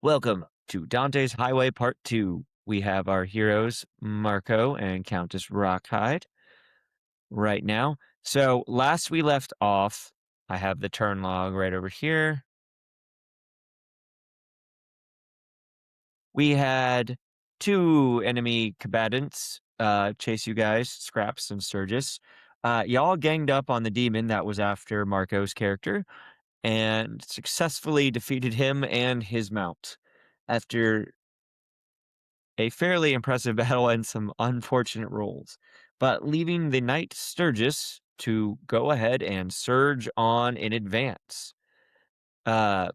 Welcome to Dante's Highway Part 2. We have our heroes, Marco and Countess Rockhide, right now. So, last we left off, I have the turn log right over here. We had two enemy combatants chase you guys, Scraps and Sturgis. Y'all ganged up on the demon that was after Marco's character and successfully defeated him and his mount. After a fairly impressive battle and some unfortunate rolls, but leaving the knight Sturgis to go ahead and surge on in advance, uh,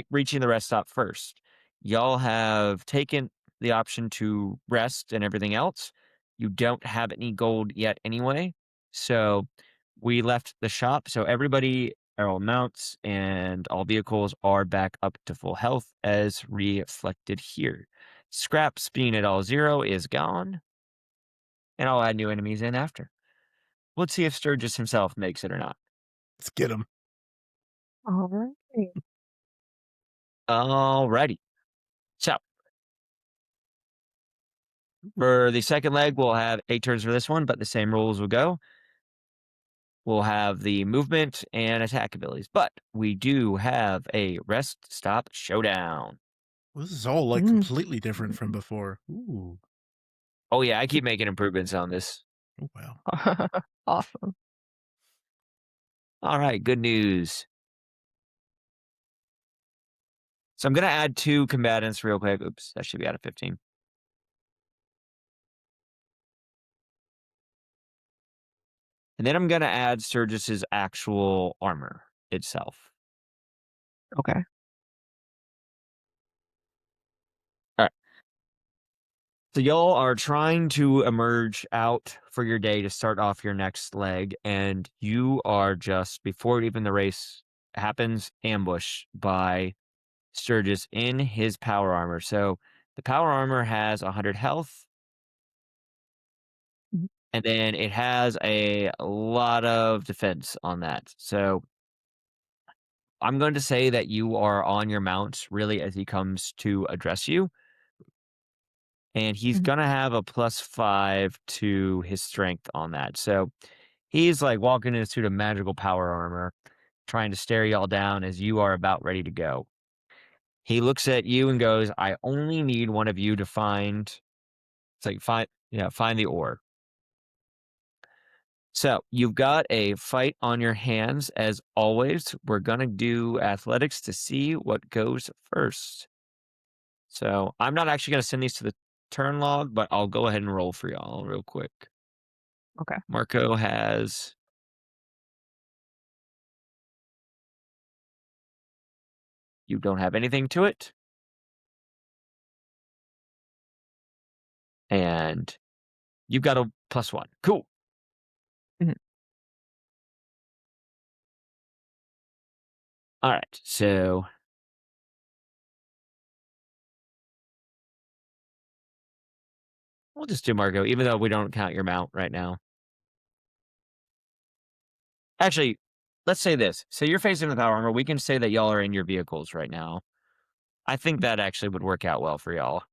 reaching the rest stop first. Y'all have taken the option to rest and everything else. You don't have any gold yet anyway, so we left the shop. So everybody, all mounts and all vehicles are back up to full health as reflected here. Scraps being at all 0 is gone, and I'll add new enemies in after. Let's see if Sturgis himself makes it or not. Let's get him. All right. Alrighty. So for the second leg, we'll have 8 turns for this one, but the same rules will go. We'll have the movement and attack abilities, but we do have a rest stop showdown. Well, this is all like completely different from before. Ooh. Oh yeah, I keep making improvements on this. Oh wow. Awesome. All right, good news. So I'm going to add 2 combatants real quick. Oops, that should be out of 15. And then I'm going to add Sturgis's actual armor itself. Okay. All right. So y'all are trying to emerge out for your day to start off your next leg, and you are just, before even the race happens, ambushed by Sturgis in his power armor. So the power armor has 100 health, Mhm. and then it has a lot of defense on that. So I'm going to say that you are on your mount really as he comes to address you. And he's Mhm. going to have a +5 to his strength on that. So he's like walking in a suit of magical power armor, trying to stare y'all down as you are about ready to go. He looks at you and goes, I only need one of you to find, it's like, find the ore. So you've got a fight on your hands. As always, we're going to do athletics to see what goes first. So I'm not actually going to send these to the turn log, but I'll go ahead and roll for y'all real quick. Okay. Marco has you don't have anything to it. And you've got a +1. Cool. Mhm. All right. So we'll just do Marco, even though we don't count your mount right now. Actually, let's say this. So you're facing the power armor. We can say that y'all are in your vehicles right now. I think that actually would work out well for y'all.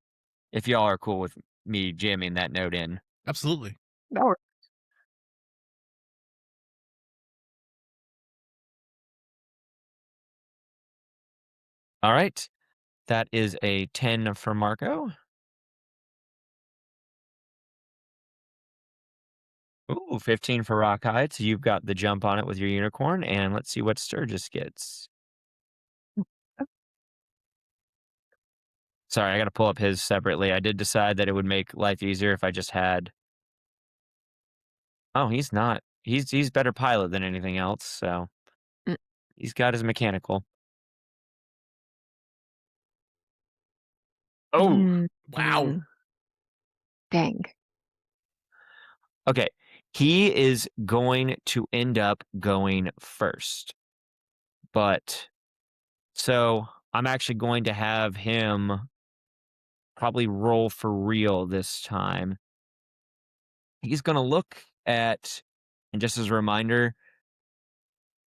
If y'all are cool with me jamming that note in. Absolutely. That works. All right. That is a 10 for Marco. Ooh, 15 for Rockhide. So you've got the jump on it with your unicorn. And let's see what Sturgis gets. Sorry, I got to pull up his separately. I did decide that it would make life easier if I just had. Oh, he's not. He's better pilot than anything else. So Mm, he's got his mechanical. Oh, mm, Wow. mm. Dang. okay. He is going to end up going first. But so I'm actually going to have him probably roll for real this time. He's going to look at, and just as a reminder,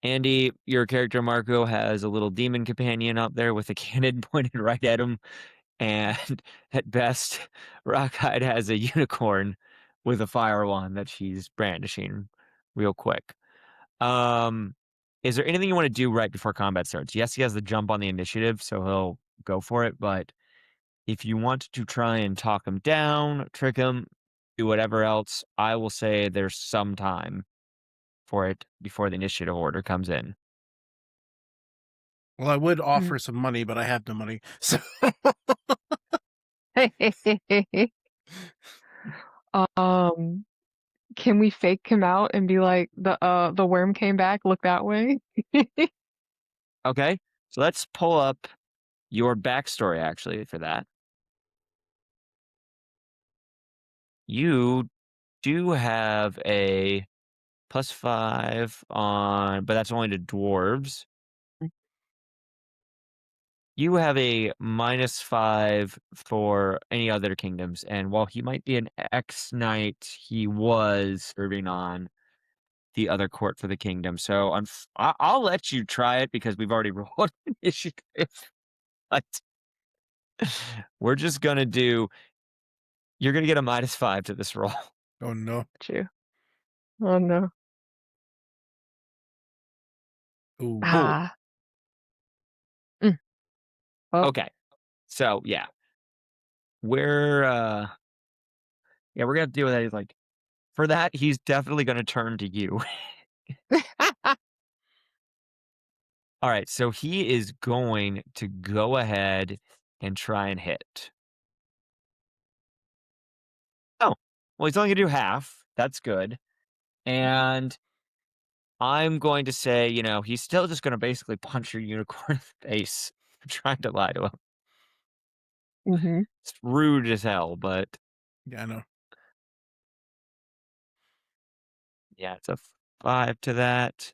Andy, your character Marco has a little demon companion up there with a cannon pointed right at him. And at best, Rockeyed has a unicorn with a fire wand that she's brandishing real quick. Um, is there anything you want to do right before combat starts? Yes, he has the jump on the initiative, so he'll go for it. But if you want to try and talk him down, trick him, do whatever else, I will say there's some time for it before the initiative order comes in. Well, I would Mm. offer some money, but I have no money. So Um, can we fake him out and be like the worm came back, look that way? Okay, so let's pull up your backstory actually for that. You do have a +5 on, but that's only to dwarves. You have a -5 for any other kingdoms, and while he might be an X-Knight, he was serving on the other court for the kingdom. So I'll let you try it because we've already rolled initiative. But we're just gonna do. You're gonna get a -5 to this roll. oh no. True. Oh no. Ooh. Cool. Ah. Mm. Oh. Okay. So yeah, we're yeah, we're gonna deal with that. He's like, for that, he's definitely gonna turn to you. All right, so he is going to go ahead and try and hit. Oh, well, he's only gonna do half. That's good. And I'm going to say, he's still just gonna basically punch your unicorn in the face for trying to lie to him. Mm-hmm. It's rude as hell, but Yeah, I know. yeah, it's a 5 to that.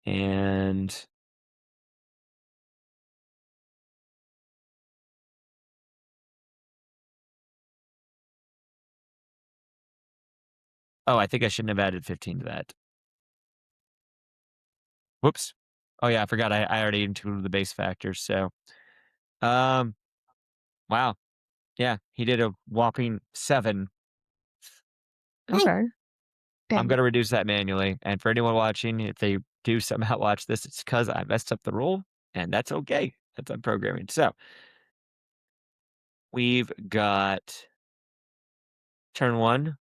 And oh, I think I shouldn't have added 15 to that. Whoops. Oh yeah, I forgot I already included the base factors. So, um, wow. Yeah, he did a whopping 7. Woo! Okay. I'm Dang. gonna reduce that manually, and for anyone watching, if they do somehow watch this, it's because I messed up the rule, and that's okay. That's on programming. So, we've got turn 1,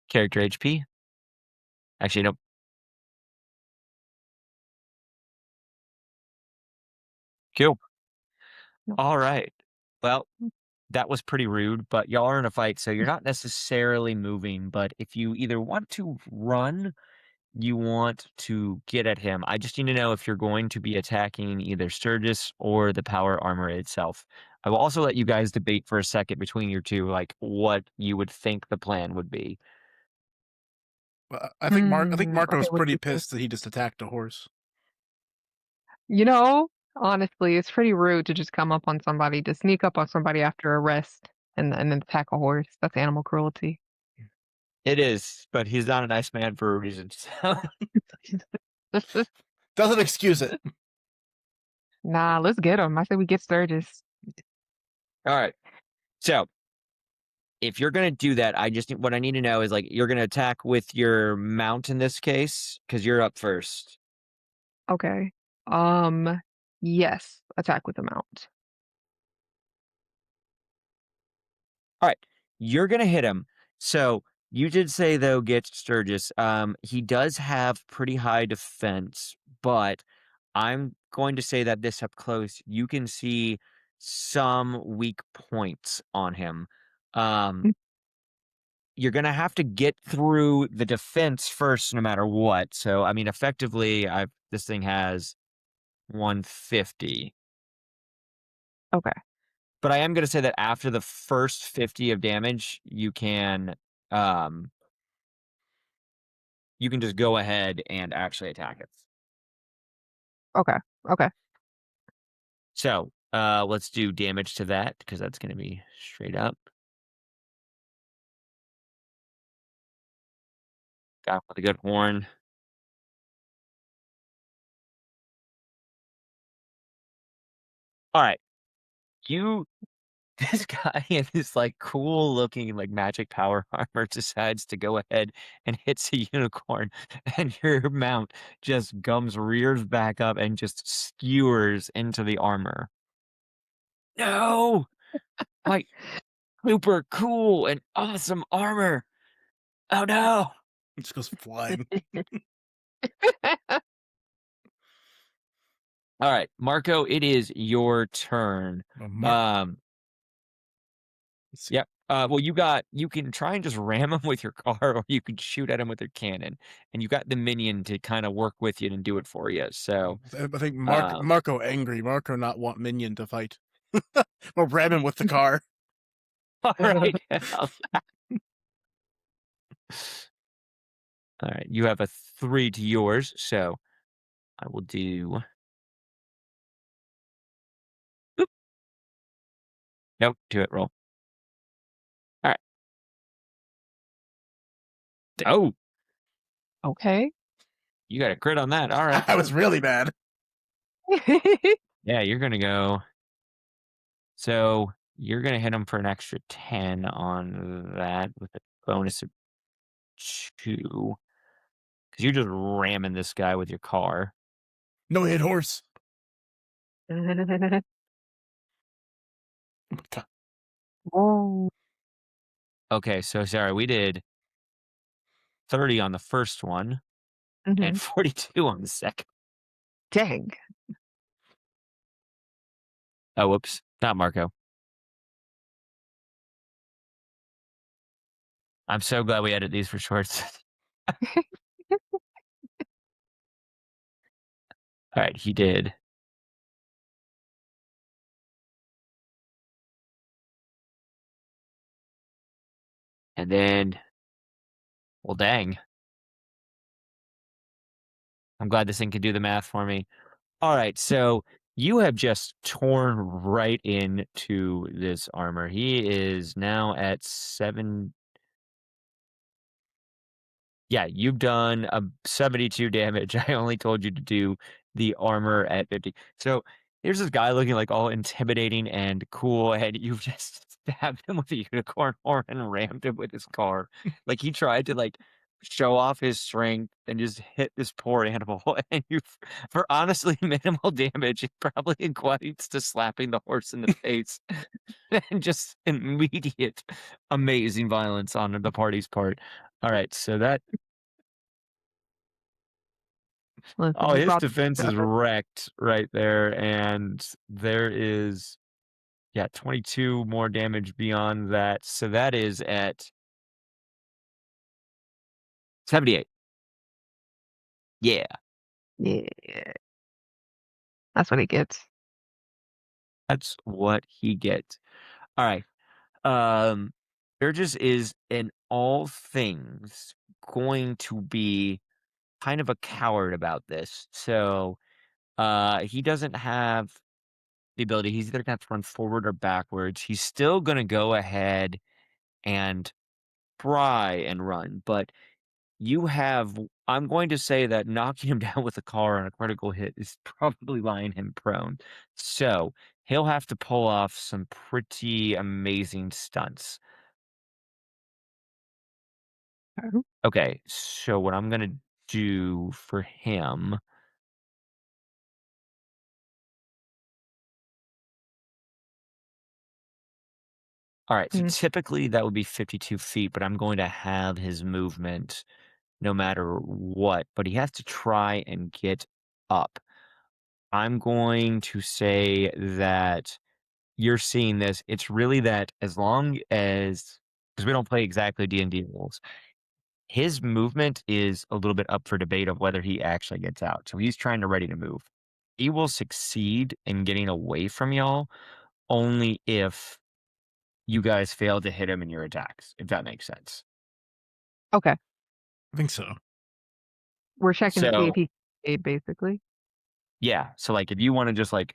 character HP. Actually, nope. Cool. No. Alright. Well, that was pretty rude, but y'all are in a fight, so you're not necessarily moving, but if you either want to run, you want to get at him. I just need to know if you're going to be attacking either Sturgis or the power armor itself. I will also let you guys debate for a second between your two, like what you would think the plan would be. Well, I think Okay, Marco's what do pretty you think? pissed that he just attacked a horse. Honestly, it's pretty rude to just come up on somebody, to sneak up on somebody after a rest and then attack a horse. That's animal cruelty. It is, but he's not a nice man for a reason. So. Doesn't excuse it. Nah, let's get him. I say we get Sturgis. All right. So if you're gonna do that, what I need to know is like you're gonna attack with your mount in this case because you're up first. Okay. Um, yes, attack with the mount. All right, you're gonna hit him. So you did say though, get Sturgis. He does have pretty high defense, but I'm going to say that this up close, you can see some weak points on him. Um, Mm. you're gonna have to get through the defense first, no matter what. So I mean, effectively, this thing has 150. Okay. But I am gonna say that after the first 50 of damage, um you can just go ahead and actually attack it. Okay. Okay. So, let's do damage to that because that's gonna be straight up. Guy with a good horn. All right, you this guy in this like cool looking like magic power armor decides to go ahead and hits a unicorn, and your mount just gums rears back up and just skewers into the armor. No, my super cool and awesome armor. Oh no! It just goes flying. All right, Marco, it is your turn. Mark, Um, let's see. yep. Well, you can try and just ram him with your car, or you can shoot at him with your cannon, and you got the minion to kind of work with you and do it for you. So, I think um, Marco angry. Marco not want minion to fight. Or ram him with the car. all right, all right. You have a 3 to yours, so I will do. Oop, nope, do it. Roll. All right. Oh, Okay. you got a crit on that. All right. I was really bad. Yeah, you're gonna go. So you're gonna hit him for an extra 10 on that with a bonus of 2 because you're just ramming this guy with your car. No hit horse. God. Oh. Okay, so sorry, we did 30 on the first one and Mhm. 42 on the second. Dang. Oh, whoops, not Marco. I'm so glad we edit these for shorts. All right, he did. And then, well, dang. I'm glad this thing can do the math for me. All right, so you have just torn right into this armor. He is now at 7. Yeah, you've done 72 damage. I only told you to do the armor at 50. So here's this guy looking like all intimidating and cool, and you've just stabbed him with a unicorn horn and rammed him with his car. Like he tried to like show off his strength and just hit this poor animal. And you, for honestly minimal damage, it probably equates to slapping the horse in the face and just immediate amazing violence on the party's part. All right, so that Listen, oh, you his brought defense is together. wrecked right there, and there is, yeah, 22 more damage beyond that, so that is at 78. Yeah, Yeah. That's what he gets. that's what he gets. Alright, Burgess is in all things going to be kind of a coward about this, so, he doesn't have the ability. He's either gonna have to run forward or backwards. He's still gonna go ahead and try and run, but you have I'm going to say that knocking him down with a car on a critical hit is probably lying him prone. So, he'll have to pull off some pretty amazing stunts. Okay. Okay, so what I'm gonna do for him. Alright, so Mm. typically that would be 52 feet, but I'm going to have his movement no matter what, but he has to try and get up. I'm going to say that you're seeing this, it's really that as long as because we don't play exactly D&D rules, his movement is a little bit up for debate of whether he actually gets out. So he's trying to ready to move. He will succeed in getting away from y'all only if you guys fail to hit him in your attacks, if that makes sense. Okay. I think so. We're checking to see if So he can basically. yeah, so like if you want to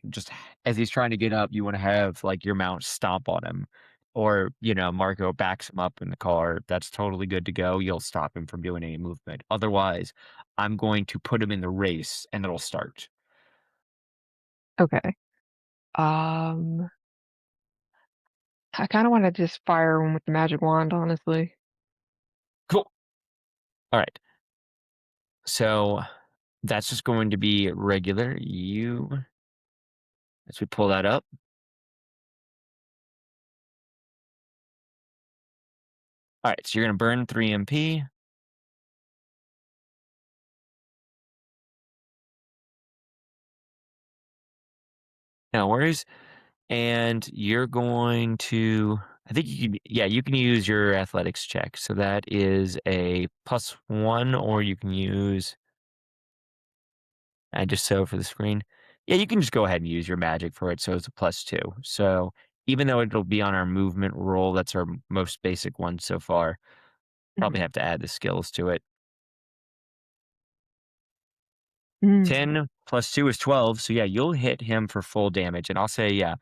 just as he's trying to get up, you want to have like your mount stomp on him or, Marco backs him up in the car, that's totally good to go. You'll stop him from doing any movement. Otherwise, I'm going to put him in the race and it'll start. Okay. Um, I kind of want to just fire him with the magic wand, honestly. Cool. All right. So that's just going to be regular. As we pull that up. All right. So you're going to burn 3 MP. No worries. And you're going to, I think you can use your athletics check. So that is a +1, or you can use, and just so for the screen. Yeah, you can just go ahead and use your magic for it. So it's a +2. So even though it'll be on our movement roll, that's our most basic one so far. Probably Mhm. have to add the skills to it. Mm. 10 plus 2 is 12. So yeah, you'll hit him for full damage. And I'll say, yeah,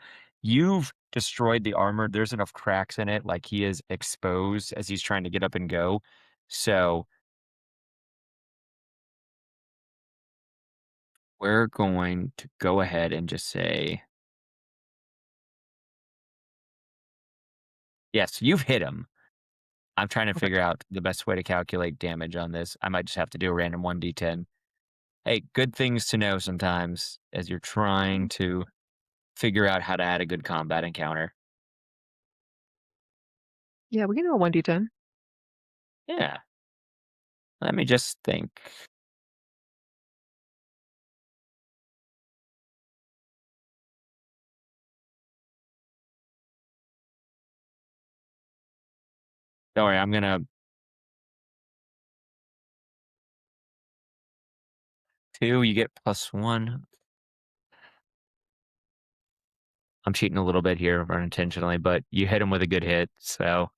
you've destroyed the armor. There's enough cracks in it. Like he is exposed as he's trying to get up and go. So we're going to go ahead and just say, yes, you've hit him. I'm trying to Okay. figure out the best way to calculate damage on this. I might just have to do a random 1d10. Hey, good things to know sometimes as you're trying to figure out how to add a good combat encounter. Yeah, we can do a 1d10. Yeah, let me just think. Don't worry, I'm gonna 2, you get +1. I'm cheating a little bit here unintentionally, but you hit him with a good hit, so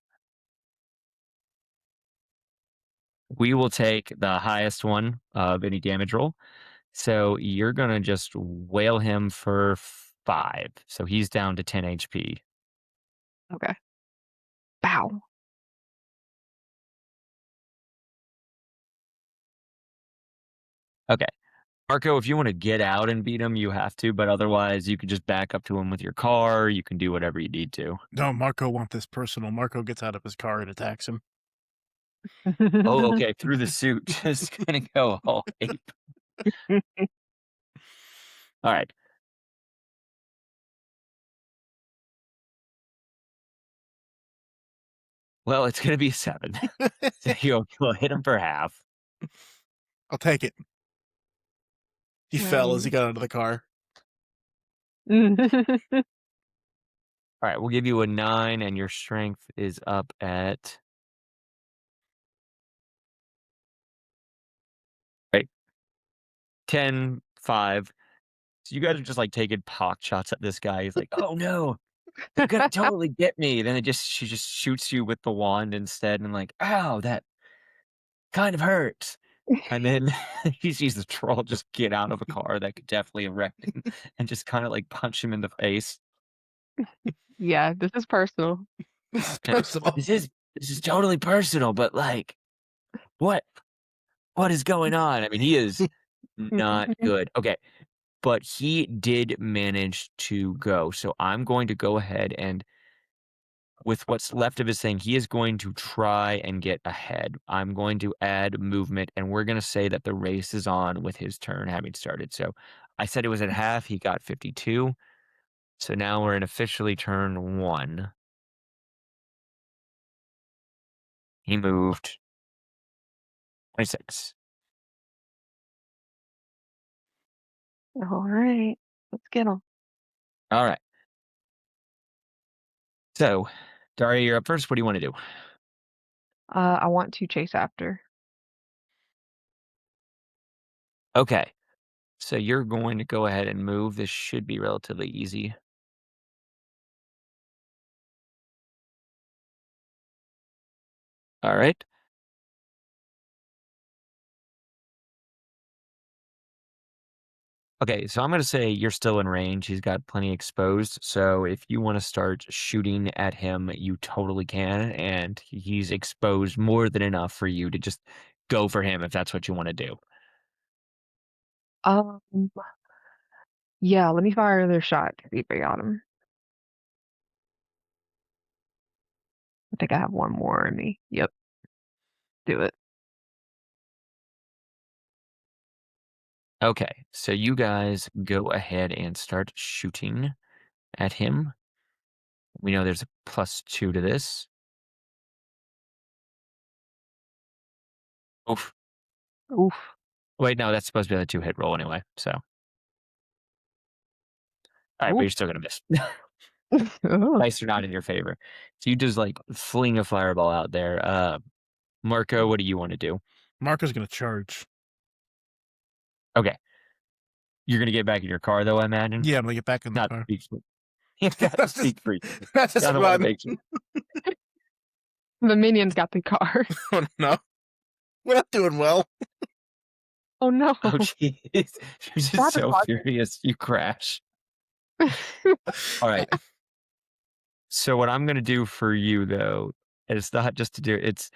we will take the highest one of any damage roll. So you're gonna just whale him for 5. So he's down to 10 HP. Okay. Bow. Okay. Marco, if you want to get out and beat him, you have to, but otherwise you can just back up to him with your car. You can do whatever you need to. No, Marco want this personal. Marco gets out of his car and attacks him. Oh, okay. Through the suit. Just gonna go all ape. All right. Well, it's gonna be a 7. So you'll hit him for half. I'll take it. He fell as he Right. got out of the car. All right, we'll give you a 9, and your strength is up at right 10, 5. So you guys are just like taking pot shots at this guy. He's like, "Oh no, they're gonna totally get me." Then she just shoots you with the wand instead, and like, "Ow, that kind of hurts." And then he sees the troll just get out of a car that could definitely have wrecked him, and just kind of like punch him in the face. Yeah, this is personal. This is Eh, personal. This is totally personal, but like, what what is going on? I mean, he is not good. Okay, but he did manage to go. So I'm going to go ahead and, with what's left of his thing, he is going to try and get ahead. I'm going to add movement, and we're going to say that the race is on with his turn having started. So I said it was at half. He got 52. So now we're in officially turn 1. He moved 26. All right. Let's get them. All right. So, Daria, you're up first. What do you want to do? I want to chase after. Okay. So you're going to go ahead and move. This should be relatively easy. All right. Okay, so I'm gonna say you're still in range. He's got plenty exposed. So if you want to start shooting at him, you totally can, and he's exposed more than enough for you to just go for him if that's what you want to do. Um, yeah, let me fire another shot to see if I got him. I think I have one more in me. Yep, do it. Okay, so you guys go ahead and start shooting at him. We know there's a +2 to this. Oof. Oof. Wait, no, that's supposed to be a 2-hit roll anyway. So, all right, but Oof. you're still gonna miss. Ugh. Dice are not in your favor. So you just like fling a fireball out there. Marco, what do you want to do? Marco's gonna charge. Okay, you're gonna get back in your car though, I imagine. Yeah, I'm gonna get back in the Not car. speak. You got to That's just speak for you. that's just I don't want to fun. make sure. The minions got the car. Oh no, we're not doing well. Oh no. Oh jeez, you're just That is so causing. furious. You crash. All right. So what I'm gonna do for you though, it's not just to do it's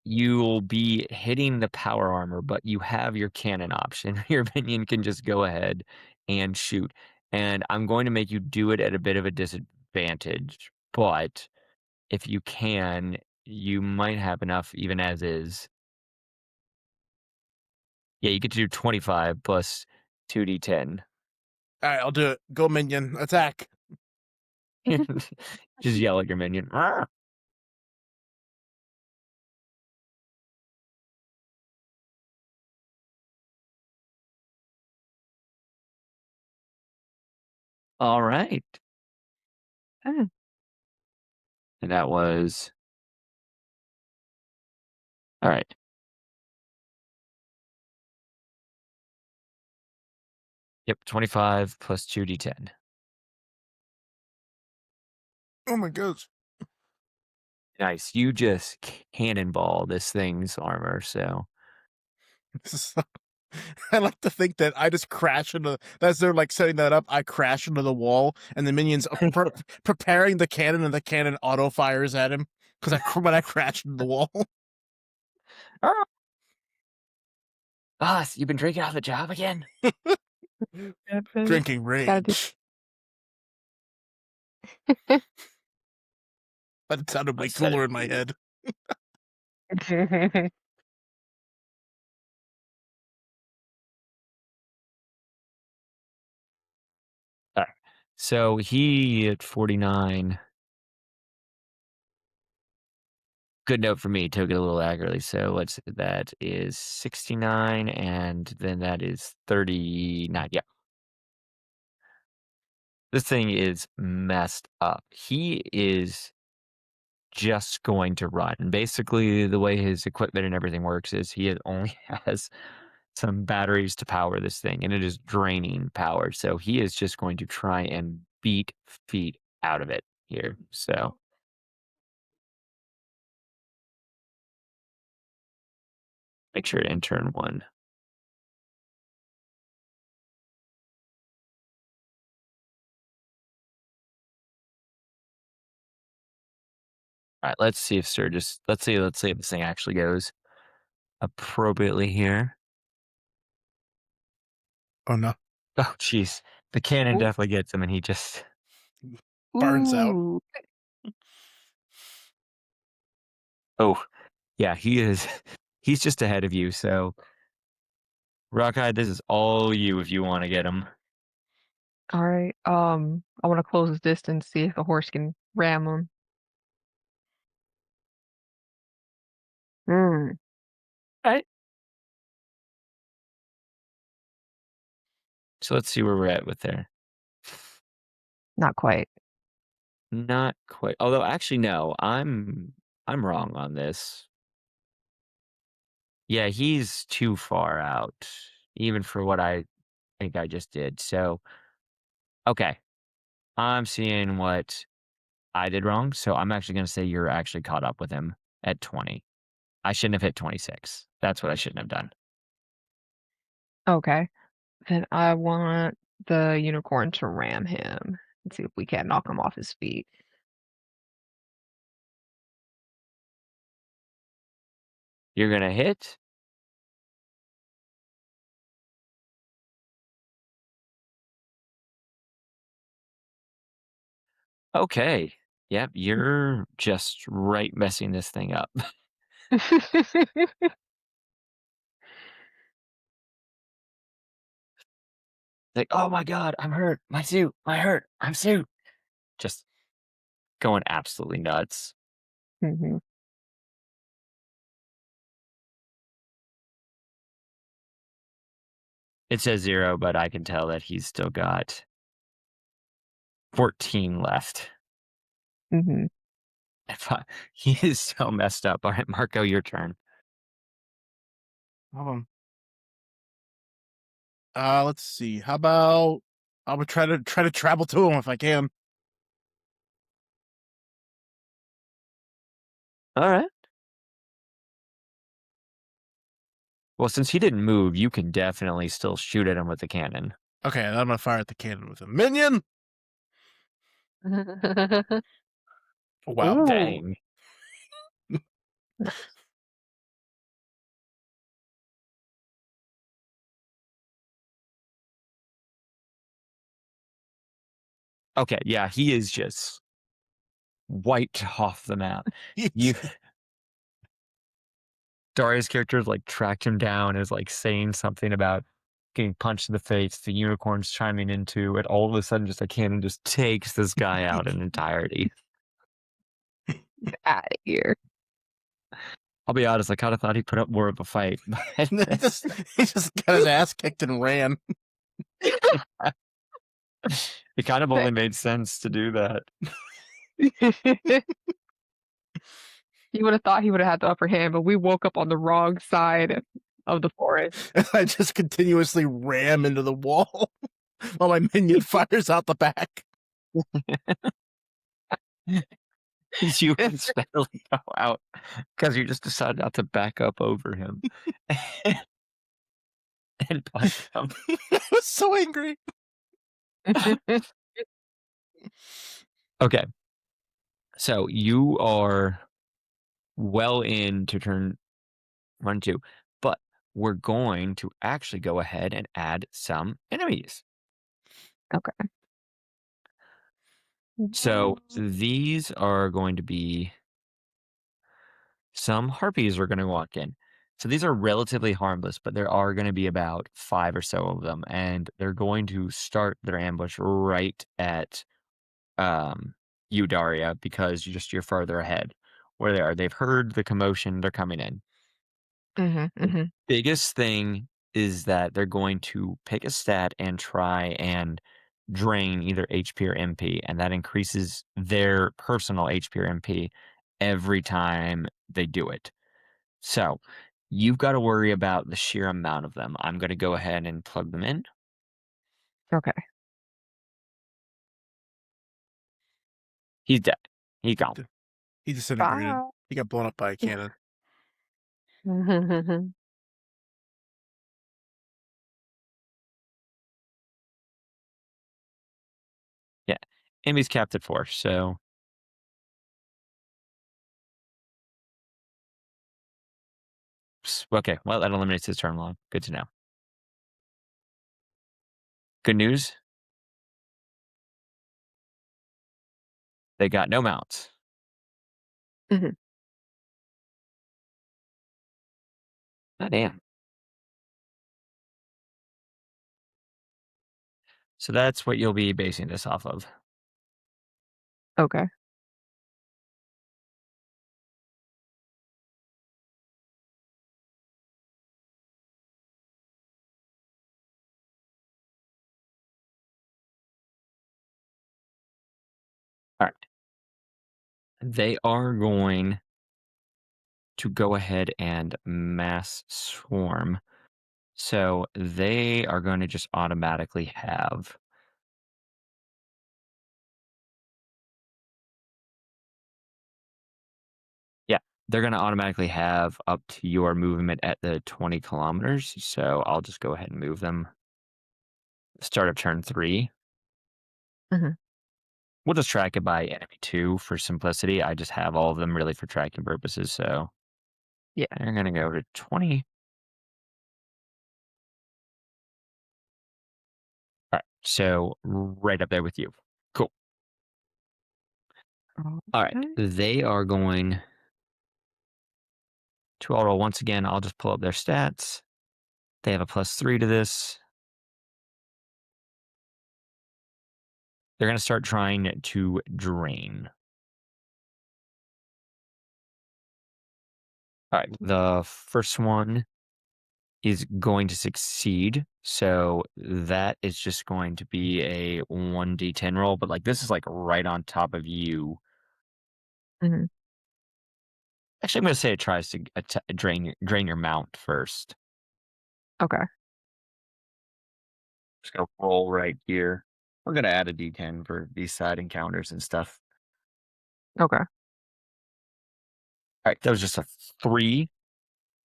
you'll be hitting the power armor, but you have your cannon option. Your minion can just go ahead and shoot. And I'm going to make you do it at a bit of a disadvantage. But if you can, you might have enough even as is. Yeah, you get to do 25 plus 2d10. All right, I'll do it. Go minion, attack. Just yell at your minion. "Arr!" All right. Eh, And that was all right. Yep, 25 plus 2d10. Oh my gosh. Nice. You just cannonball this thing's armor. So, This is I like to think that I just crash into as they're like setting that up. I crash into the wall, and the minions are preparing the cannon, and the cannon auto fires at him because when I crash into the wall. "Ah, boss, you've been drinking off the job again?" Drinking gotta do. rage, but it sounded I way said it cooler in to my you. head. All right. So he at 49. Good note for me. Took it a little accurately. So that is 69, and then that is 39. Yeah, this thing is messed up. He is just going to run. And basically, the way his equipment and everything works is only has some batteries to power this thing, and it is draining power. So he is just going to try and beat feet out of it here. So make sure to enter one. All right, let's see if Sturgis. Let's see if this thing actually goes appropriately here. Oh no, Oh, jeez, the cannon Ooh. definitely gets him, and he just burns out. Ooh. oh yeah, he is. He's just ahead of you. So Rockeye, this is all you if you want to get him. All right. I want to close this distance, see if the horse can ram him. Hmm. Right. So let's see where we're at with there. Not quite. Not quite. Although actually no, I'm wrong on this. Yeah, he's too far out, even for what I think I just did. So okay, I'm seeing what I did wrong. So I'm actually going to say you're actually caught up with him at 20. I shouldn't have hit 26. That's what I shouldn't have done. Okay. Then I want the unicorn to ram him and see if we can't knock him off his feet. You're gonna hit. Okay. Yep, you're just right messing this thing up. Like, oh my god, I'm hurt. My suit, my hurt, I'm suit. Just going absolutely nuts. Mhm. It says 0, but I can tell that he's still got 14 left. Mhm. He is so messed up. All right, Marco, your turn. Hold on. Let's see. How about I would try to travel to him if I can. All right. Well, since he didn't move, you can definitely still shoot at him with the cannon. Okay, I'm gonna fire at the cannon with a minion. Wow. Ooh. Dang. Nice. Okay, yeah, he is just wiped off the map. You Daria's character like tracked him down, is like saying something about getting punched in the face, the unicorn's chiming into it, all of a sudden just a cannon just takes this guy out in entirety. Get out of here. I'll be honest, I kind of thought he put up more of a fight, but he just got his ass kicked and ran. it kind of only made sense to do that. You would have thought he would have had the upper hand, but we woke up on the wrong side of the forest. I just continuously ram into the wall while my minion fires out the back. You can steadily go out because you just decided not to back up over him and punch him. I was so angry. Okay. So you are well into turn 1, 2, but we're going to actually go ahead and add some enemies. Okay. So these are going to be some harpies are going to walk in. So these are relatively harmless, but there are going to be about 5 or so of them, and they're going to start their ambush right at you, Daria, because you're further ahead. Where they are, they've heard the commotion, they're coming in. Mhm. The Mhm. biggest thing is that they're going to pick a stat and try and drain either HP or MP, and that increases their personal HP or MP every time they do it. So you've got to worry about the sheer amount of them. I'm going to go ahead and plug them in. Okay. He's dead. He's gone. He disintegrated. Bye. He got blown up by a cannon. Yeah. Amy's capped at 4, so okay. Well, that eliminates his turn long. Good to know. Good news. They got no mounts. Mhm. Oh, damn. So that's what you'll be basing this off of. Okay. All right. They are going to go ahead and mass swarm. So they are going to just automatically have. Yeah, they're going to automatically have up to your movement at the 20 kilometers. So I'll just go ahead and move them. start of turn 3. Mhm. We'll just track it by enemy 2 for simplicity. I just have all of them really for tracking purposes, so Yeah. they're going to go to 20. All right, so right up there with you. Cool. All right, Okay. they are going to auto once again. I'll just pull up their stats. They have a +3 to this. They're going to start trying to drain. All right, the first one is going to succeed. So that is just going to be a 1d10 roll, but like this is like right on top of you. Mhm. Actually, I'm going to say it tries to drain your mount first. Okay. Just going to roll right here. We're going to add a d10 for these side encounters and stuff. Okay. All right, that was just a 3.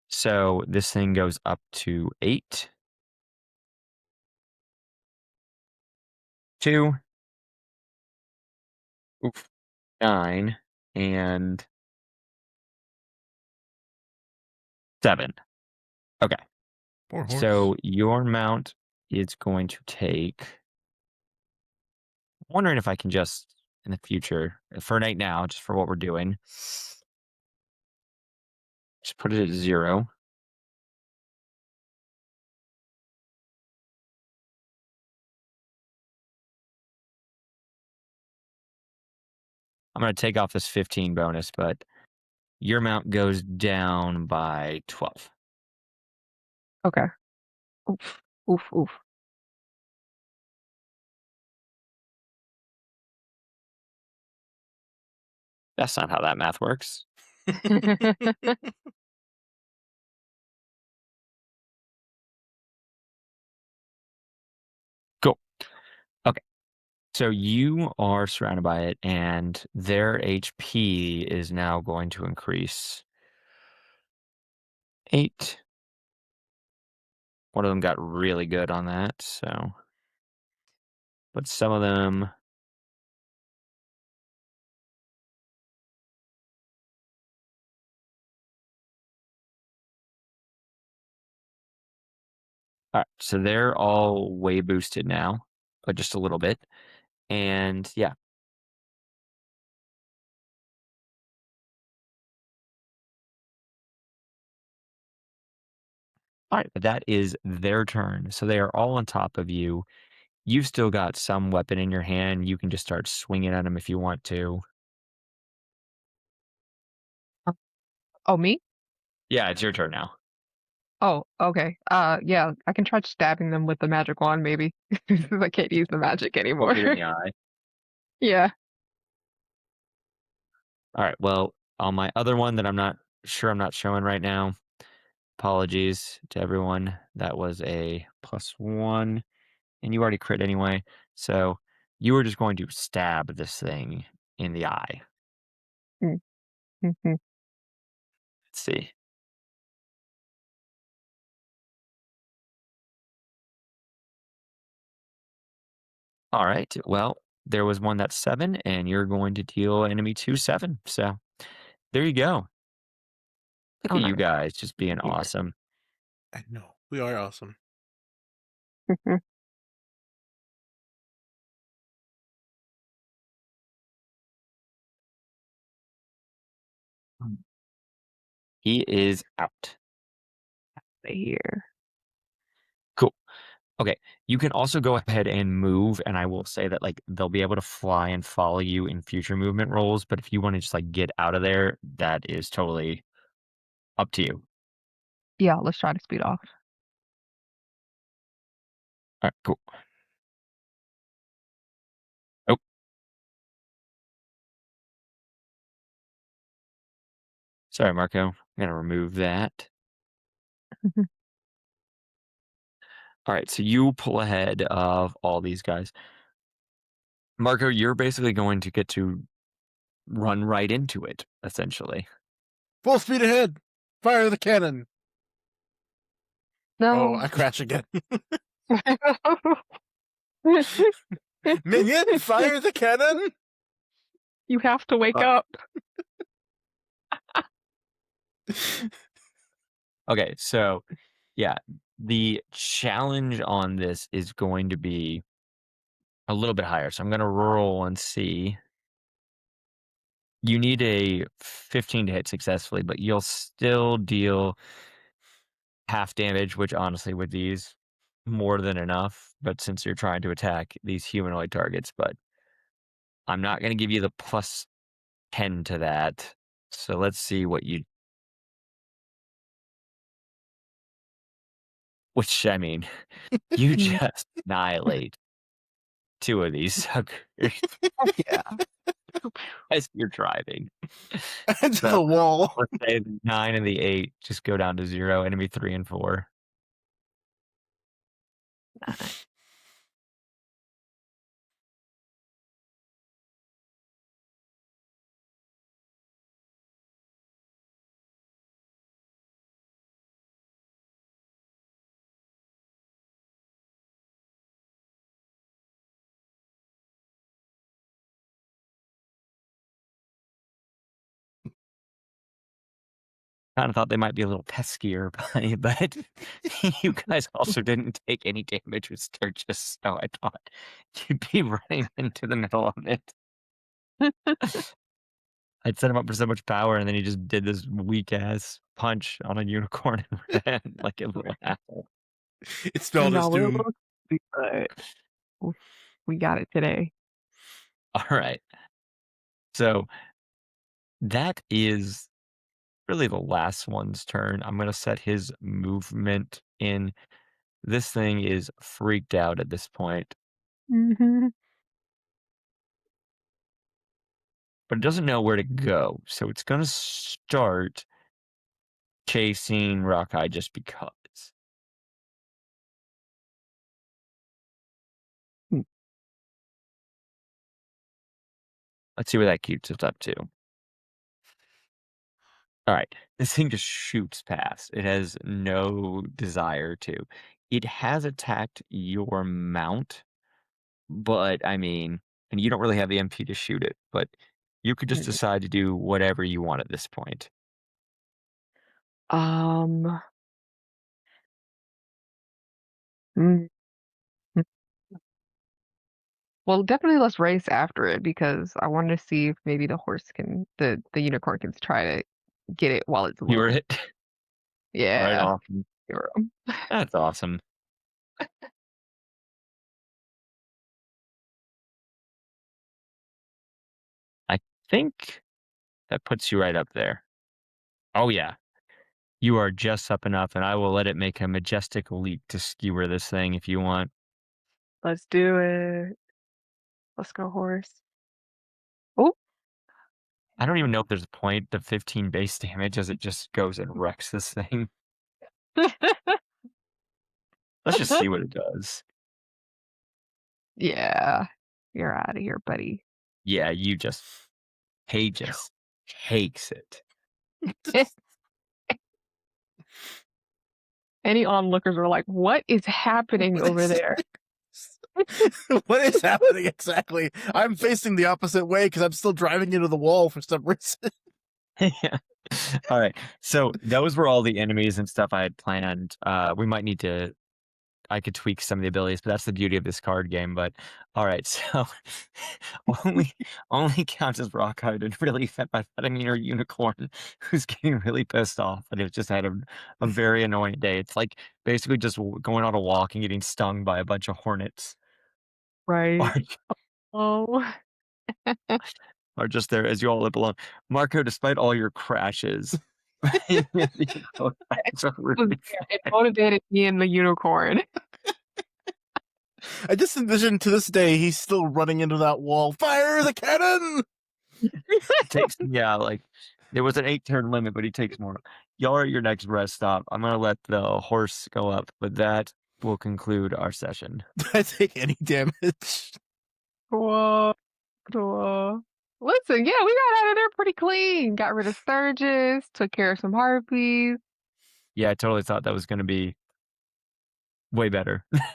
So this thing goes up to 8. 2. Oof. 9. And 7. Okay. Poor horse. So your mount is going to take. I'm wondering if I can just in the future, for right now, just for what we're doing, just put it at 0. I'm going to take off this 15 bonus, but your mount goes down by 12. Okay. Oof. Oof. Oof. That's not how that math works. Cool. Okay. So you are surrounded by it, and their HP is now going to increase 8. One of them got really good on that, so. But some of them. All right, so they're all way boosted now, but just a little bit. And yeah. All right, but that is their turn. So they are all on top of you. You've still got some weapon in your hand. You can just start swinging at them if you want to. Oh, me? Yeah, it's your turn now. Oh, okay. Yeah, I can try stabbing them with the magic wand, maybe. Since I can't use the magic Poke anymore. it in the eye. Yeah. All right, well, on my other one that I'm not showing right now, apologies to everyone. That was a +1, and you already crit anyway. So you were just going to stab this thing in the eye. Mm, mhm. Let's see. All right. Well, there was one that's 7, and you're going to deal enemy 2 7. So there you go. Look Oh, at you nice. guys just being Yeah. awesome. I know. We are awesome. Mhm. He is out. Here. Cool. Okay. You can also go ahead and move, and I will say that like they'll be able to fly and follow you in future movement rolls. But if you want to just like get out of there, that is totally up to you. Yeah, let's try to speed off. All right. Cool. Oh, sorry, Marco. I'm gonna remove that. Mhm. All right. So you pull ahead of all these guys. Marco, you're basically going to get to run right into it, essentially. Full speed ahead. Fire the cannon. Oh, No. I crash again. Minion, fire the cannon! You have to wake up. Okay, so yeah, the challenge on this is going to be a little bit higher. So I'm going to roll and see. You need a 15 to hit successfully, but you'll still deal half damage, which honestly with these more than enough. But since you're trying to attack these humanoid targets, but I'm not going to give you the plus 10 to that. So let's see what you. Which I mean, you just annihilate 2 of these suckers Yeah. as you're driving. Into So the wall. let's say the 9 and the 8 just go down to 0. Enemy 3 and 4. Kind of thought they might be a little peskier, but you guys also didn't take any damage with Sturgis, so I thought you'd be running into the middle of it. I'd set him up for so much power, and then he just did this weak ass punch on a unicorn and ran like a little asshole. It spelled his No, we're a doom. little sleepy, but we got it today. All right. So that is really the last one's turn. I'm going to set his movement in. This thing is freaked out at this point, Mm-hmm. but it doesn't know where to go. So it's going to start chasing Rockeye just because. Let's see where that keeps us up to. All right. This thing just shoots past. It has no desire to. It has attacked your mount, but I mean, and you don't really have the MP to shoot it, but you could just decide to do whatever you want at this point. Um. mm, mm. Well, definitely let's race after it because I wanted to see if maybe the unicorn can try to get it while it's You were loose. hit. Right Yeah. off. Hero. That's awesome. I think that puts you right up there. Oh, yeah. You are just up enough, and I will let it make a majestic leap to skewer this thing if you want. Let's do it. Let's go, horse. Oh. I don't even know if there's a point to 15 base damage as it just goes and wrecks this thing. Let's just see what it does. Yeah. You're out of here, buddy. Yeah, he just takes it. Any onlookers were like, what is happening over there? What is happening exactly? I'm facing the opposite way because I'm still driving into the wall for some reason. Yeah. All right. So those were all the enemies and stuff I had planned. We might need to. I could tweak some of the abilities, but that's the beauty of this card game. But all right, so only counts as Rockeye and really amphetamine or unicorn who's getting really pissed off and it's just had a very annoying day. It's like basically just going on a walk and getting stung by a bunch of hornets. Right. Oh. Are just there as you all live alone. Marco, despite all your crashes, It motivated me and the unicorn. I just envision to this day he's still running into that wall. Fire the cannon! takes like there was an 8-turn limit, but he takes more. Y'all are at your next rest stop. I'm gonna let the horse go up, but that will conclude our session. Did I take any damage? Whoa. Whoa. Listen, yeah, we got out of there pretty clean. Got rid of Sturgis, took care of some harpies. Yeah, I totally thought that was gonna be way better.